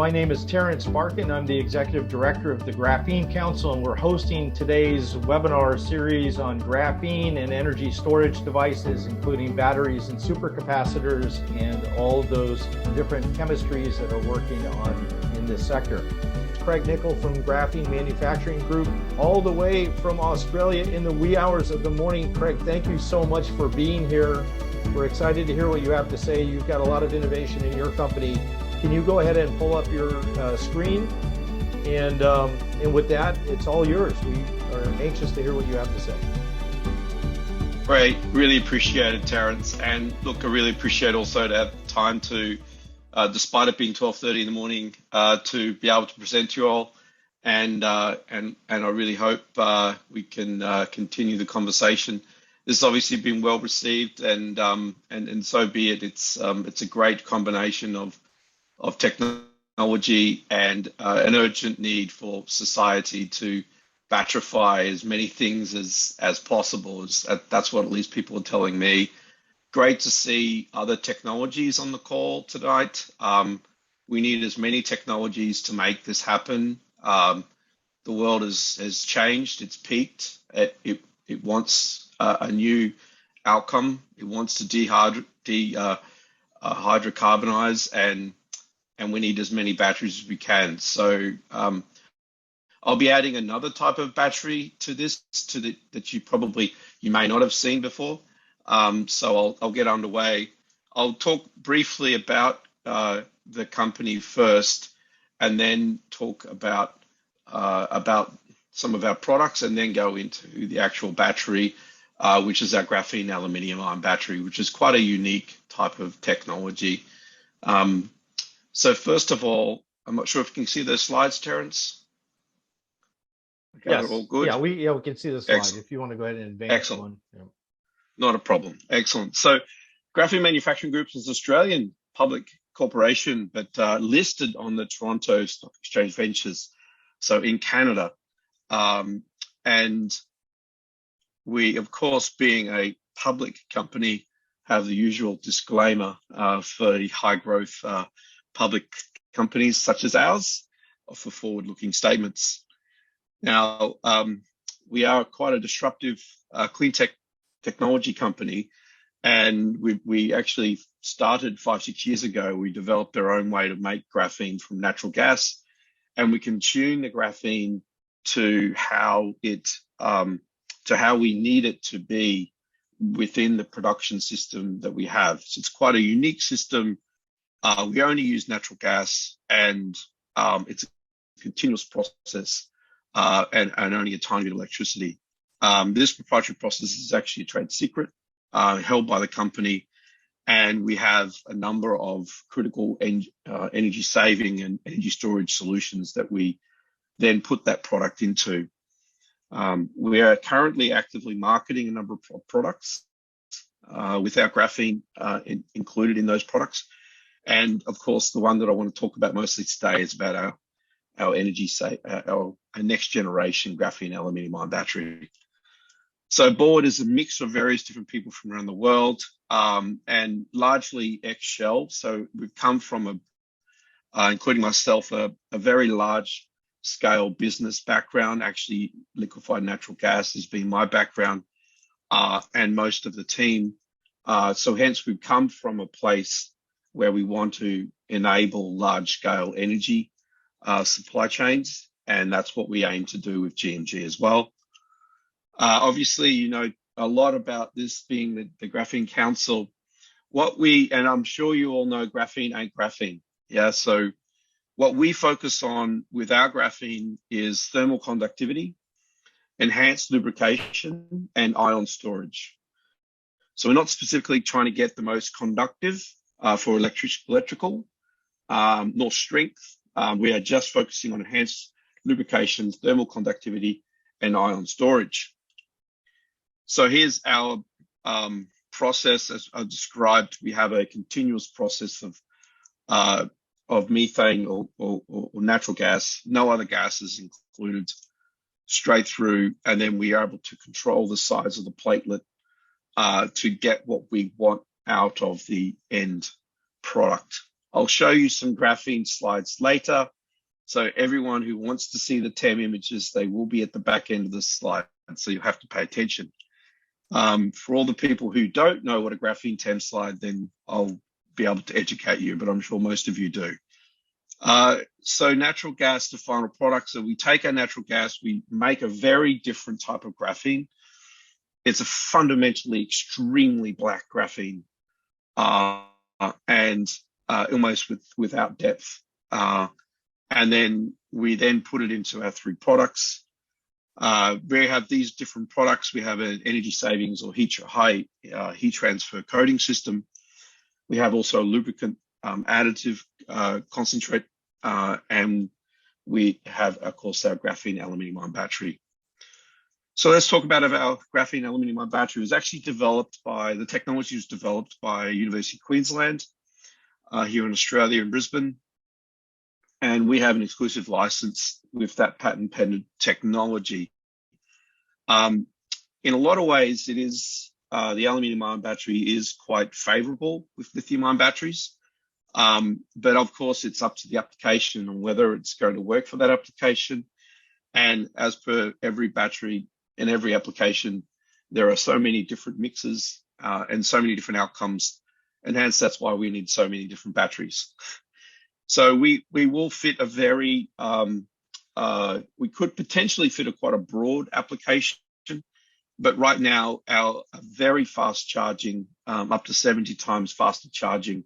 My name is Terrence Barkin. I'm the Executive Director of the Graphene Council, and we're hosting today's webinar series on graphene and energy storage devices, including batteries and supercapacitors and all those different chemistries that are working on in this sector. Craig Nickel from Graphene Manufacturing Group, all the way from Australia in the wee hours of the morning. Craig, thank you so much for being here. We're excited to hear what you have to say. You've got a lot of innovation in your company. Can you go ahead and pull up your screen? And with that, it's all yours. We are anxious to hear what you have to say. Great, really appreciate it, Terrence. And look, I really appreciate also to have time to, despite it being 12:30 in the morning, to be able to present to you all. And I really hope we can continue the conversation. This has obviously been well received, and so be it. It's a great combination of technology and an urgent need for society to batterify as many things as possible. That's what at least people are telling me. Great to see other technologies on the call tonight. We need as many technologies to make this happen. The world has changed. It's peaked. It wants a new outcome. It wants to hydrocarbonize, and we need as many batteries as we can. So I'll be adding another type of battery to this, that you may not have seen before. So I'll get underway. I'll talk briefly about the company first, and then talk about some of our products, and then go into the actual battery, which is our graphene aluminium-ion battery, which is quite a unique type of technology. So first of all, I'm not sure if you can see those slides, Terrence. Okay, yes. All good? Yeah, we can see the slide. Excellent. If you want to go ahead and advance. Excellent. One. Yeah. Not a problem. Excellent. So Graphene Manufacturing Group is an Australian public corporation, but listed on the Toronto Stock Exchange Ventures, so in Canada. And we, of course, being a public company, have the usual disclaimer for the high growth public companies such as ours for forward-looking statements. Now, we are quite a disruptive clean technology company, and we actually started 5-6 years ago. We developed our own way to make graphene from natural gas, and we can tune the graphene to how we need it to be within the production system that we have. So it's quite a unique system. We only use natural gas, and it's a continuous process, and only a tiny bit of electricity. This proprietary process is actually a trade secret held by the company, and we have a number of critical energy saving and energy storage solutions that we then put that product into. We are currently actively marketing a number of products with our graphene included in those products. And of course, the one that I want to talk about mostly today is about our next generation graphene aluminium-ion battery. So board is a mix of various different people from around the world, and largely ex-Shell. So we've come from including myself, a very large scale business background. Actually, liquefied natural gas has been my background, and most of the team. So hence we've come from a place where we want to enable large-scale energy supply chains, and that's what we aim to do with GMG as well. Obviously, you know a lot about this being the Graphene Council. And I'm sure you all know graphene ain't graphene. Yeah, so what we focus on with our graphene is thermal conductivity, enhanced lubrication, and ion storage. So we're not specifically trying to get the most conductive for electrical, nor strength. We are just focusing on enhanced lubrication, thermal conductivity, and ion storage. So here's our process. As I described, we have a continuous process of methane or natural gas, no other gases included, straight through, and then we are able to control the size of the platelet to get what we want out of the end product. I'll show you some graphene slides later. So everyone who wants to see the TEM images, they will be at the back end of the slide. So you have to pay attention. For all the people who don't know what a graphene TEM slide, then I'll be able to educate you, but I'm sure most of you do. So natural gas to final product. So we take our natural gas, we make a very different type of graphene. It's a fundamentally extremely black graphene, and almost without depth. And then we then put it into our 3 products. We have these different products. We have an energy savings or high heat transfer coating system. We have also a lubricant additive concentrate, and we have, of course, our graphene aluminium ion battery. So let's talk about our graphene aluminium ion battery. It was actually the technology was developed by University of Queensland here in Australia, in Brisbane. And we have an exclusive license with that patent pending technology. In a lot of ways, it is the aluminium ion battery is quite favorable with lithium ion batteries. But of course, it's up to the application and whether it's going to work for that application. And as per every battery in every application, there are so many different mixes and so many different outcomes. And hence, that's why we need so many different batteries. So we will fit a very, we could potentially fit quite a broad application, but right now our very fast charging, up to 70 times faster charging,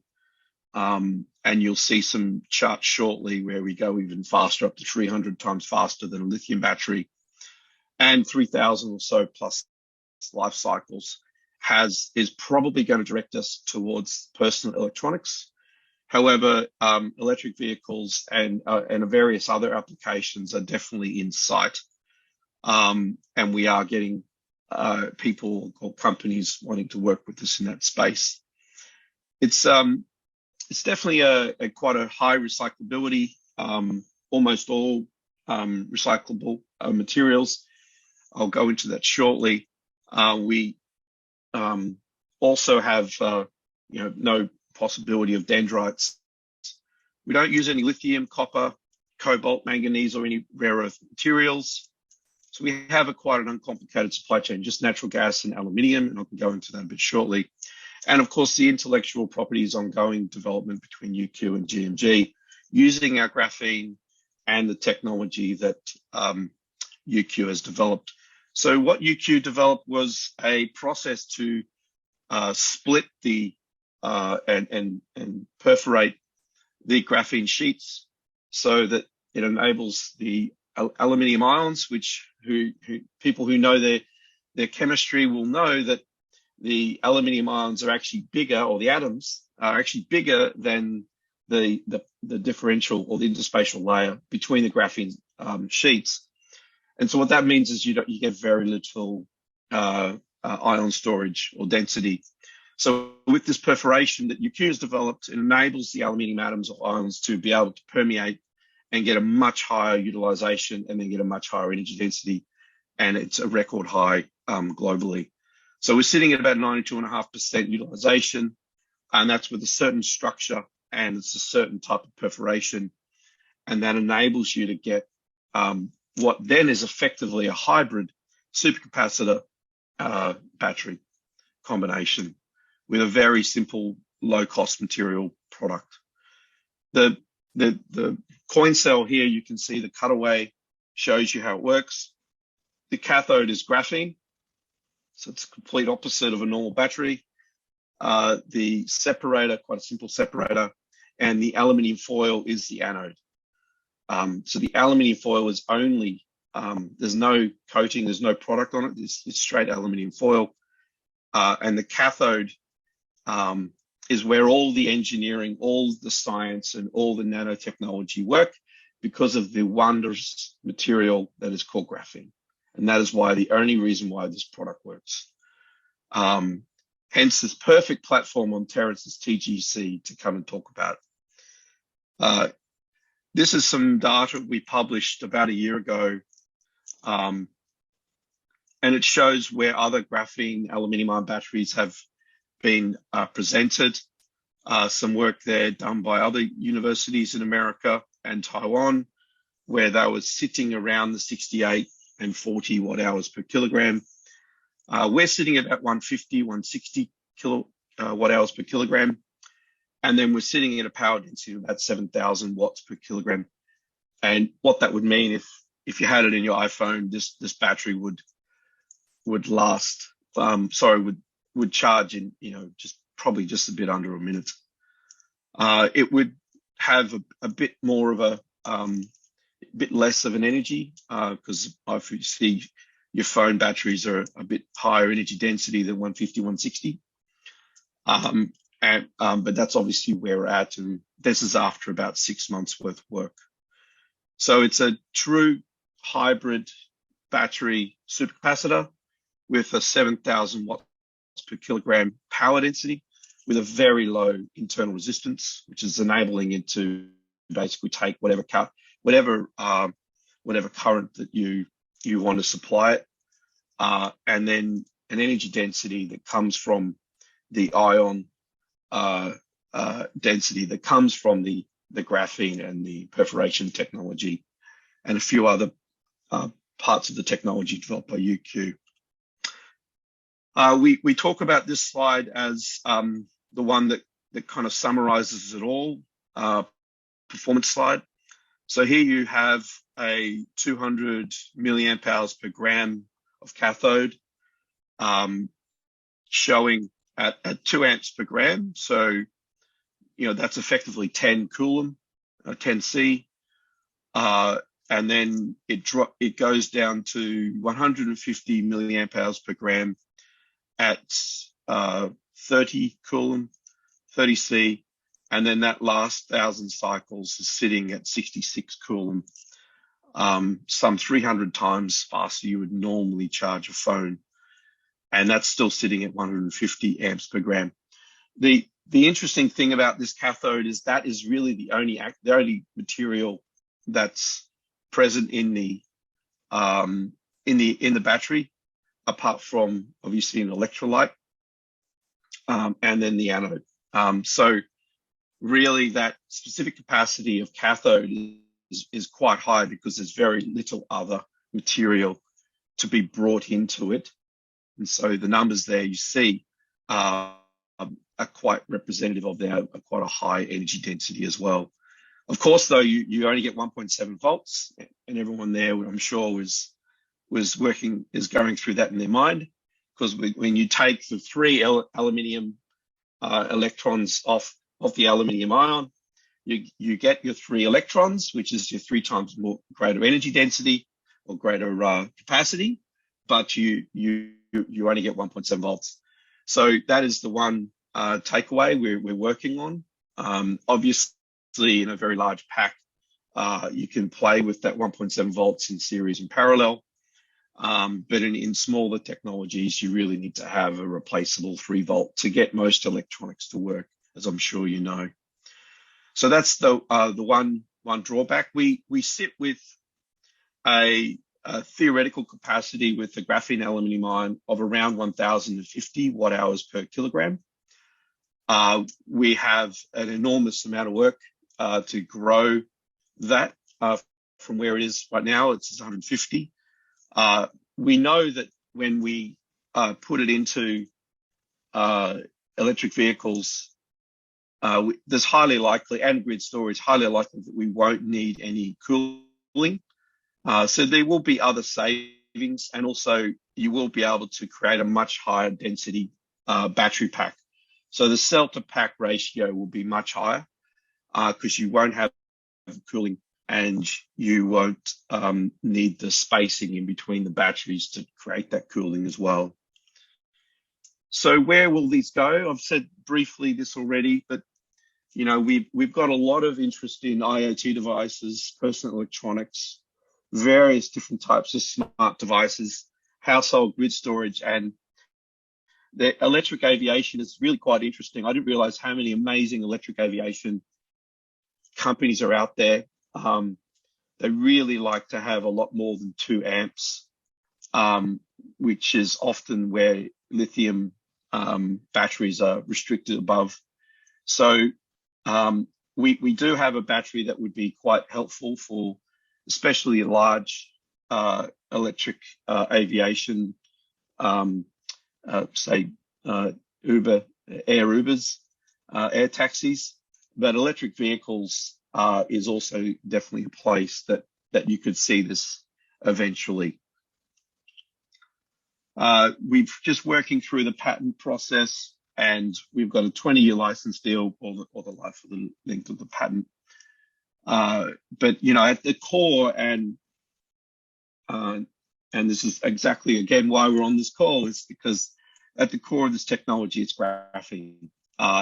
and you'll see some charts shortly where we go even faster, up to 300 times faster than a lithium battery, and 3,000 or so plus life cycles is probably going to direct us towards personal electronics. However, electric vehicles and various other applications are definitely in sight, and we are getting people or companies wanting to work with us in that space. It's definitely quite a high recyclability, almost all recyclable materials. I'll go into that shortly. We also have no possibility of dendrites. We don't use any lithium, copper, cobalt, manganese, or any rare earth materials. So we have quite an uncomplicated supply chain, just natural gas and aluminium, and I can go into that a bit shortly. And of course, the intellectual properties, ongoing development between UQ and GMG, using our graphene and the technology that UQ has developed. So what UQ developed was a process to split and perforate the graphene sheets so that it enables the aluminium ions, which people who know their chemistry will know that the aluminium ions are actually bigger, or the atoms are actually bigger than the differential or the interspatial layer between the graphene sheets. And so what that means is you get very little ion storage or density. So with this perforation that UQ has developed, it enables the aluminium atoms or ions to be able to permeate and get a much higher utilization and then get a much higher energy density. And it's a record high globally. So we're sitting at about 92.5% utilization, and that's with a certain structure and it's a certain type of perforation. And that enables you to get what then is effectively a hybrid supercapacitor battery combination with a very simple, low-cost material product. The coin cell here, you can see the cutaway shows you how it works. The cathode is graphene, so it's the complete opposite of a normal battery. The separator, quite a simple separator, and the aluminium foil is the anode. So the aluminium foil is only, there's no coating, there's no product on it, it's straight aluminium foil. And the cathode is where all the engineering, all the science, and all the nanotechnology work, because of the wondrous material that is called graphene. And that is the only reason why this product works. Hence this perfect platform on Terrence's TGC to come and talk about. This is some data we published about a year ago, and it shows where other graphene aluminium ion batteries have been presented. some work there done by other universities in America and Taiwan, where they were sitting around the 68 and 40 watt hours per kilogram. We're sitting at about 150, 160 watt hours per kilogram. And then we're sitting at a power density of about 7,000 watts per kilogram. And what that would mean if you had it in your iPhone, this battery would last, would charge in, probably just a bit under a minute. It would have a bit more of a bit less of an energy, because obviously your phone batteries are a bit higher energy density than 150, 160. But that's obviously where we're at, and this is after about 6 months worth of work. So it's a true hybrid battery supercapacitor with a 7,000 watts per kilogram power density with a very low internal resistance, which is enabling it to basically take whatever current that you want to supply it, and then an energy density that comes from the ion density that comes from the graphene and the perforation technology, and a few other parts of the technology developed by UQ. We talk about this slide as the one that kind of summarizes it all, performance slide. So here you have a 200 milliamp hours per gram of cathode, showing at 2 amps per gram. So, that's effectively 10 Coulomb, 10 C. And then it goes down to 150 milliamp hours per gram at 30 Coulomb, 30 C. And then that last 1,000 cycles is sitting at 66 Coulomb, some 300 times faster you would normally charge a phone. And that's still sitting at 150 amps per gram. The interesting thing about this cathode is that is really the only material that's present in the battery, apart from obviously an electrolyte, and then the anode. So really that specific capacity of cathode is quite high because there's very little other material to be brought into it. And so the numbers there you see are quite representative of quite a high energy density as well. Of course, though, you only get 1.7 volts, and everyone there, I'm sure, is going through that in their mind, because when you take the 3 aluminium electrons off the aluminium ion, you get your 3 electrons, which is your 3 times more greater energy density or greater capacity, but you only get 1.7 volts. So that is the one takeaway we're working on. Obviously, in a very large pack, you can play with that 1.7 volts in series and parallel. But in smaller technologies, you really need to have a replaceable 3 volt to get most electronics to work, as I'm sure you know. So that's the one drawback. We sit with a theoretical capacity with the graphene aluminum ion of around 1,050 watt hours per kilogram. We have an enormous amount of work to grow that from where it is right now. It's 150. We know that when we put it into electric vehicles, there's highly likely, and grid storage, highly likely that we won't need any cooling. So there will be other savings, and also you will be able to create a much higher density battery pack. So the cell to pack ratio will be much higher because you won't have cooling, and you won't need the spacing in between the batteries to create that cooling as well. So where will these go? I've said briefly this already, but we've got a lot of interest in IoT devices, personal electronics, various different types of smart devices, household grid storage, and the electric aviation is really quite interesting. I didn't realize how many amazing electric aviation companies are out there. They really like to have a lot more than 2 amps, which is often where lithium batteries are restricted above. So we do have a battery that would be quite helpful for especially large electric aviation, say Uber, air Ubers, air taxis, but electric vehicles is also definitely a place that you could see this eventually. We've just working through the patent process, and we've got a 20-year license deal, or the life of the length of the patent. But you know, at the core, and this is exactly again why we're on this call, is because at the core of this technology, it's graphene.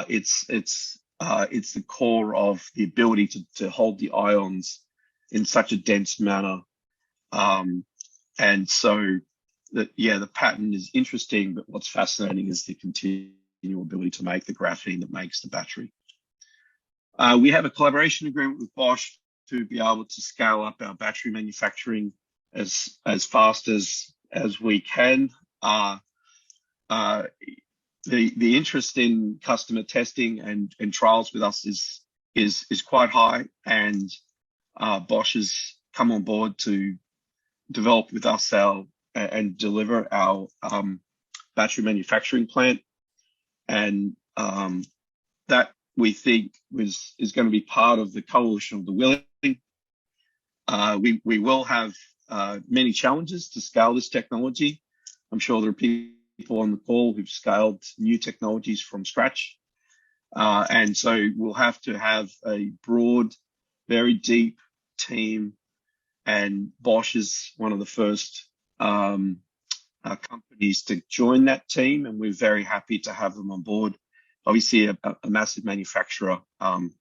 It's the core of the ability to hold the ions in such a dense manner, and so the patent is interesting. But what's fascinating is the continual ability to make the graphene that makes the battery. We have a collaboration agreement with Bosch to be able to scale up our battery manufacturing as fast as we can. The interest in customer testing and trials with us is quite high, and Bosch has come on board to develop with us and deliver our battery manufacturing plant, and that we think is going to be part of the coalition of the willing. We will have many challenges to scale this technology. I'm sure there are people on the call who've scaled new technologies from scratch. And so we'll have to have a broad, very deep team, and Bosch is one of the first companies to join that team, and we're very happy to have them on board. Obviously a massive manufacturer, and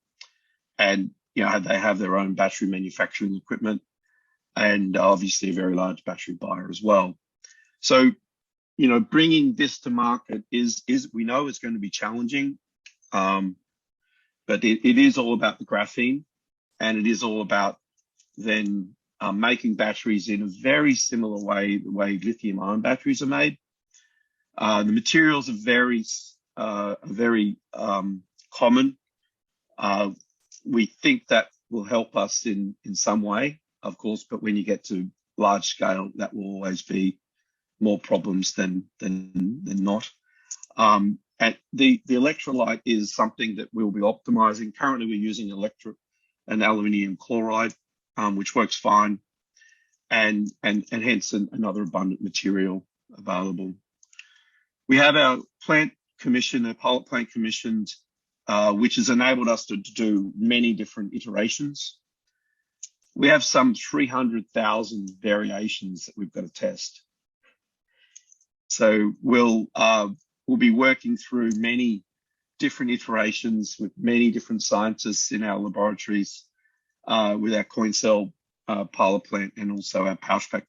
you know, they have their own battery manufacturing equipment, and obviously a very large battery buyer as well. So, you know, bringing this to market is we know it's going to be challenging, but it is all about the graphene, and it is all about then making batteries in a very similar way, the way lithium-ion batteries are made. The materials are very common. We think that will help us in some way, of course, but when you get to large scale, that will always be more problems than not. And the electrolyte is something that we'll be optimizing. Currently, we're using an aluminium chloride, which works fine, and hence another abundant material available. We have our plant commissioned, a pilot plant commissioned, which has enabled us to do many different iterations. We have some 300,000 variations that we've got to test. So we'll be working through many different iterations with many different scientists in our laboratories, with our coin cell pilot plant and also our pouch pack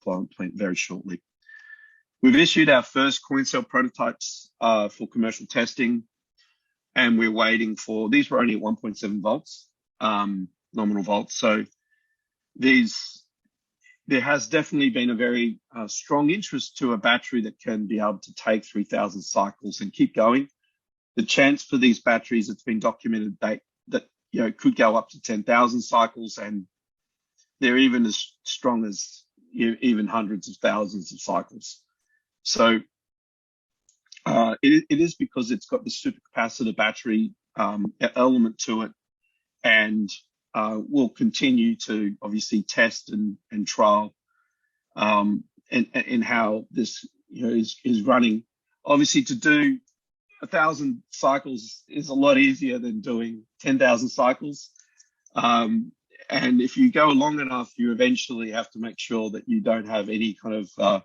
pilot plant very shortly. We've issued our first coin cell prototypes for commercial testing, and we're waiting for, these were only at 1.7 volts, nominal volts. So there has definitely been a very strong interest to a battery that can be able to take 3,000 cycles and keep going. The chance for these batteries, it's been documented that you know, could go up to 10,000 cycles, and they're even as strong as even hundreds of thousands of cycles. So it is because it's got the supercapacitor battery element to it, and we'll continue to obviously test and trial and how this is running. Obviously, to do 1,000 cycles is a lot easier than doing 10,000 cycles. And if you go long enough, you eventually have to make sure that you don't have any kind of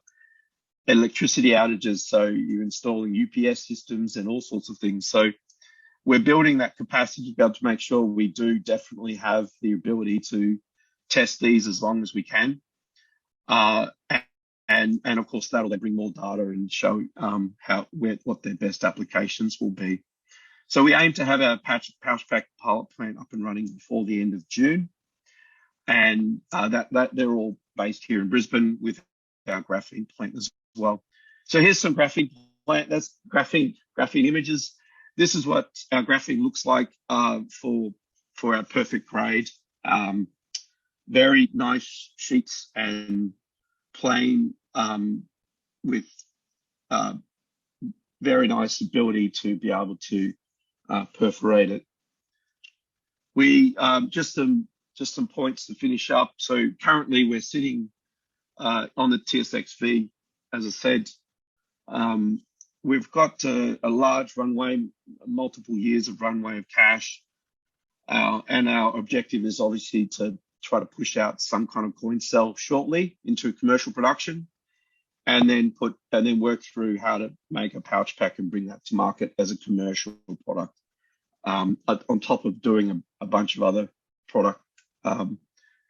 electricity outages. So you're installing UPS systems and all sorts of things. So we're building that capacity to be able to make sure we do definitely have the ability to test these as long as we can. And of course, that'll then bring more data and show what their best applications will be. So we aim to have our pouch pack pilot plant up and running before the end of June. And that they're all based here in Brisbane with our graphene plant as well. So here's some graphene plant. That's Graphene Images. this is what our graphene looks like for our perfect grade. Very nice sheets and plain with very nice ability to be able to perforate it. We just some points to finish up. So currently we're sitting on the TSXV, as I said. We've got a large runway, multiple years of runway of cash. And our objective is obviously to try to push out some kind of coin cell shortly into commercial production, and then work through how to make a pouch pack and bring that to market as a commercial product. On top of doing a bunch of other product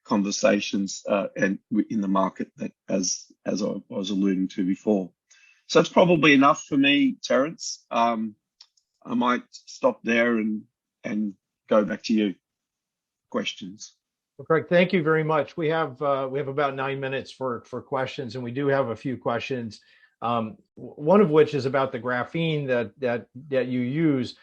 conversations and in the market that as I was alluding to before. So it's probably enough for me, Terence. I might stop there and go back to you. Questions. Well, Craig, thank you very much. We have about 9 minutes for questions, and we do have a few questions. One of which is about the graphene that you use.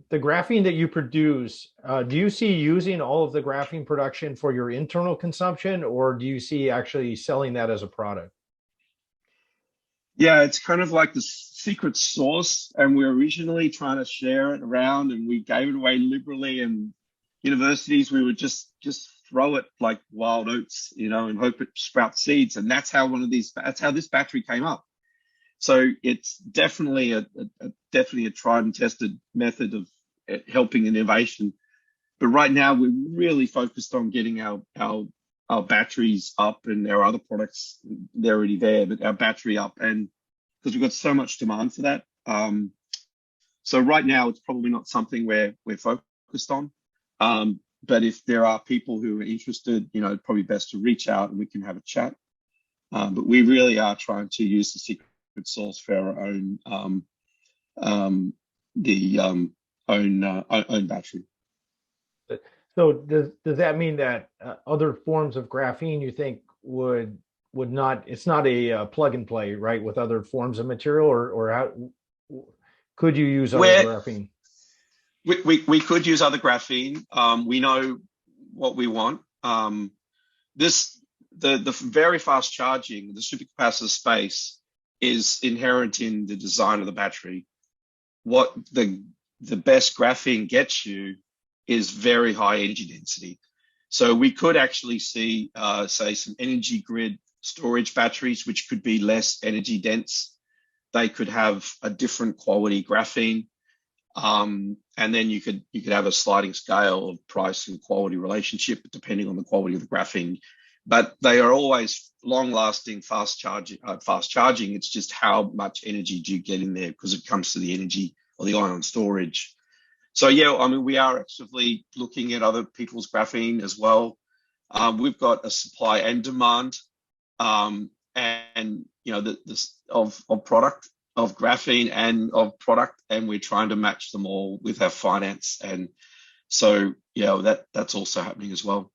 The graphene that you produce, do you see using all of the graphene production for your internal consumption, or do you see actually selling that as a product? Yeah, it's kind of like the secret sauce, and we're originally trying to share it around, and we gave it away liberally. And universities, we would just throw it like wild oats, and hope it sprouts seeds. And that's how that's how this battery came up. So it's definitely a tried and tested method of helping innovation. But right now we're really focused on getting our batteries up, and our other products, they're already there, but our battery up, and because we've got so much demand for that. So right now it's probably not something we're focused on. But if there are people who are interested, it's probably best to reach out and we can have a chat. But we really are trying to use the secret source for our own own battery. So does that mean that other forms of graphene you think would not? It's not a plug and play, right, with other forms of material, or how could you use other graphene? We could use other graphene. We know what we want. The very fast charging, the supercapacitor space, is inherent in the design of the battery. What the best graphene gets you is very high energy density. So we could actually see, say, some energy grid storage batteries, which could be less energy dense. They could have a different quality graphene. And then you could have a sliding scale of price and quality relationship depending on the quality of the graphene. But they are always long-lasting, fast charging. It's just how much energy do you get in there, because it comes to the energy or the ion storage. So yeah, I mean, we are actively looking at other people's graphene as well. We've got a supply and demand, and of product, of graphene and of product, and we're trying to match them all with our finance. And so that's also happening as well.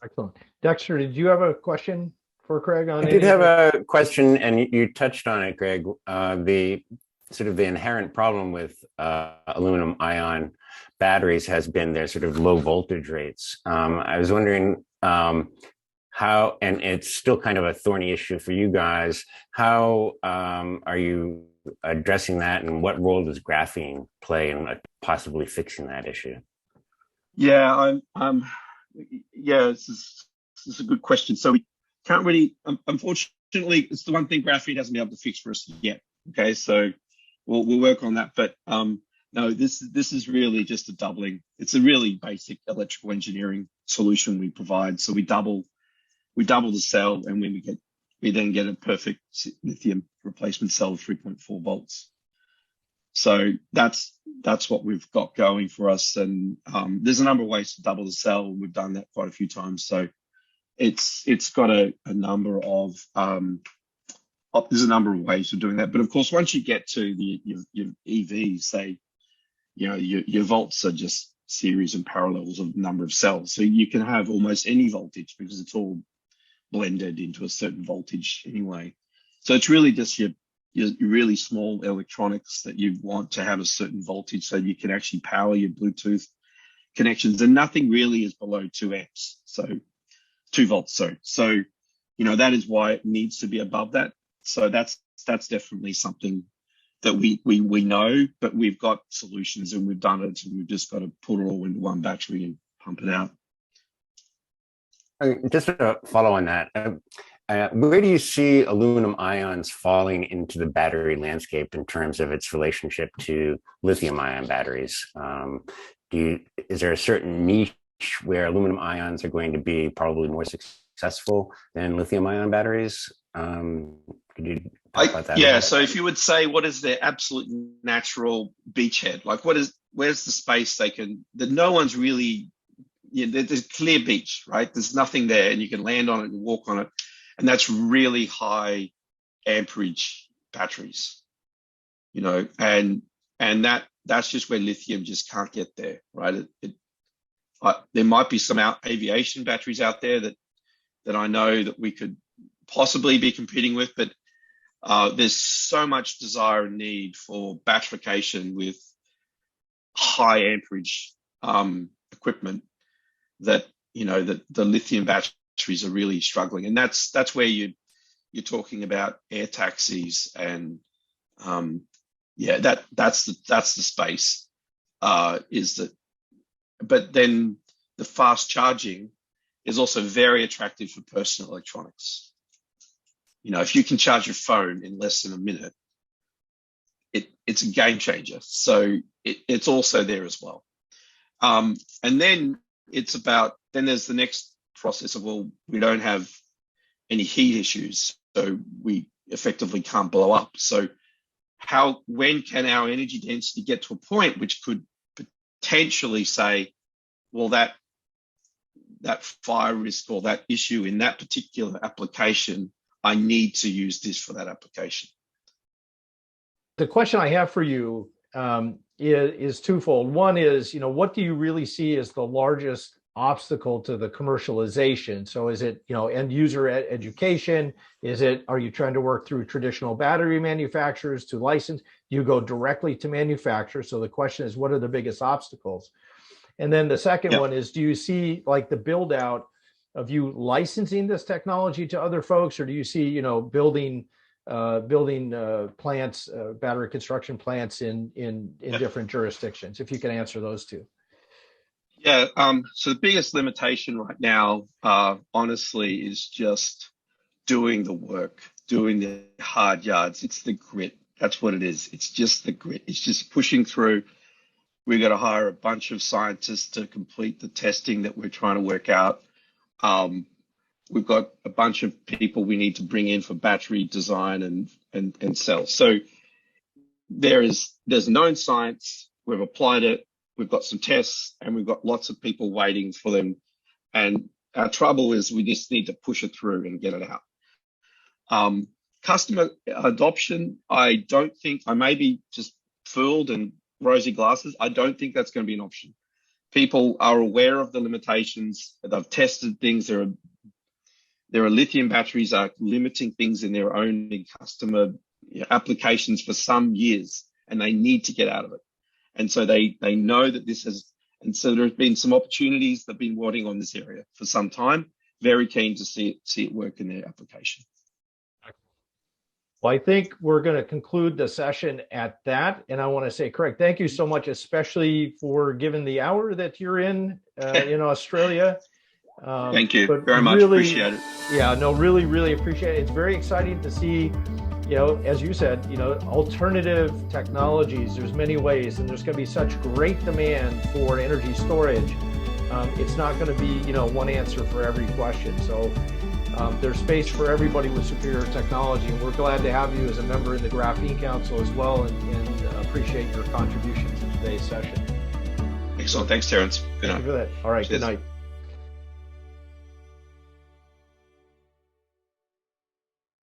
Excellent. Dexter, did you have a question for Craig on? I did have a question, and you touched on it, Greg. The sort of the inherent problem with aluminum ion batteries has been their sort of low voltage rates. I was wondering how, and it's still kind of a thorny issue for you guys, how are you addressing that, and what role does graphene play in possibly fixing that issue? Yeah, this is a good question. So we can't really, unfortunately, it's the one thing graphene hasn't been able to fix for us yet. Okay, so we'll work on that. But no, this is really just a doubling. It's a really basic electrical engineering solution we provide. So we double the cell, and when we then get a perfect lithium replacement cell of 3.4 volts. So that's what we've got going for us. And there's a number of ways to double the cell. We've done that quite a few times. So it's got a number of there's a number of ways of doing that. But of course, once you get to your EVs, say, your volts are just series and parallels of number of cells. So you can have almost any voltage because it's all blended into a certain voltage anyway. So it's really just your your really small electronics that you want to have a certain voltage so you can actually power your Bluetooth connections, and nothing really is below 2 amps, so 2 volts. So that is why it needs to be above that. So that's definitely something that we know, but we've got solutions and we've done it, and we've just got to put it all into one battery and pump it out. Just to follow on that, where do you see aluminum ions falling into the battery landscape in terms of its relationship to lithium ion batteries? Is there a certain niche where aluminum ions are going to be probably more successful than lithium ion batteries? Could you talk about that? Yeah, so if you would say, what is their absolute natural beachhead? Like, where's the space that no one's really, there's a clear beach, right? There's nothing there, and you can land on it and walk on it. And that's really high amperage batteries, and that's just where lithium just can't get there, right? There might be some aviation batteries out there that I know that we could possibly be competing with, but there's so much desire and need for batterification with high amperage equipment that the lithium batteries are really struggling, and that's where you're talking about air taxis and that's the space is that. But then the fast charging is also very attractive for personal electronics. If you can charge your phone in less than a minute, it's a game changer. So it's also there as well. And then then there's the next process of, well, we don't have any heat issues, so we effectively can't blow up. So when can our energy density get to a point which could potentially say, well, that fire risk or that issue in that particular application, I need to use this for that application. The question I have for you is twofold. One is, what do you really see as the largest obstacle to the commercialization? So is it, end user education? Are you trying to work through traditional battery manufacturers to license? Do you go directly to manufacturers? So the question is, what are the biggest obstacles? And then the second one is, do you see like the build out of you licensing this technology to other folks, or do you see, building plants, battery construction plants in different jurisdictions? If you can answer those two. Yeah. So the biggest limitation right now, honestly, is just doing the work, doing the hard yards. It's the grit. That's what it is. It's just the grit. It's just pushing through. We've got to hire a bunch of scientists to complete the testing that we're trying to work out. We've got a bunch of people we need to bring in for battery design and cells. So there's known science. We've applied it. We've got some tests, and we've got lots of people waiting for them. And our trouble is we just need to push it through and get it out. Customer adoption, I may be just fooled and rosy glasses. I don't think that's going to be an option. People are aware of the limitations. They've tested things. There are lithium batteries are limiting things in their own customer applications for some years, and they need to get out of it. And so they know that this has, and so there's been some opportunities that have been working on this area for some time. Very keen to see it work in their application. Well, I think we're going to conclude the session at that. And I want to say, Craig, thank you so much, especially for given the hour that you're in Australia. Thank you very much. Really, appreciate it. Yeah, no, really, really appreciate it. It's very exciting to see, as you said, alternative technologies. There's many ways, and there's going to be such great demand for energy storage. It's not going to be, one answer for every question. So there's space for everybody with superior technology, and we're glad to have you as a member in the Graphene Council as well, and appreciate your contributions in today's session. Excellent. Thanks, Terrence. Good night. Thank you for that. All right. Cheers. Good night.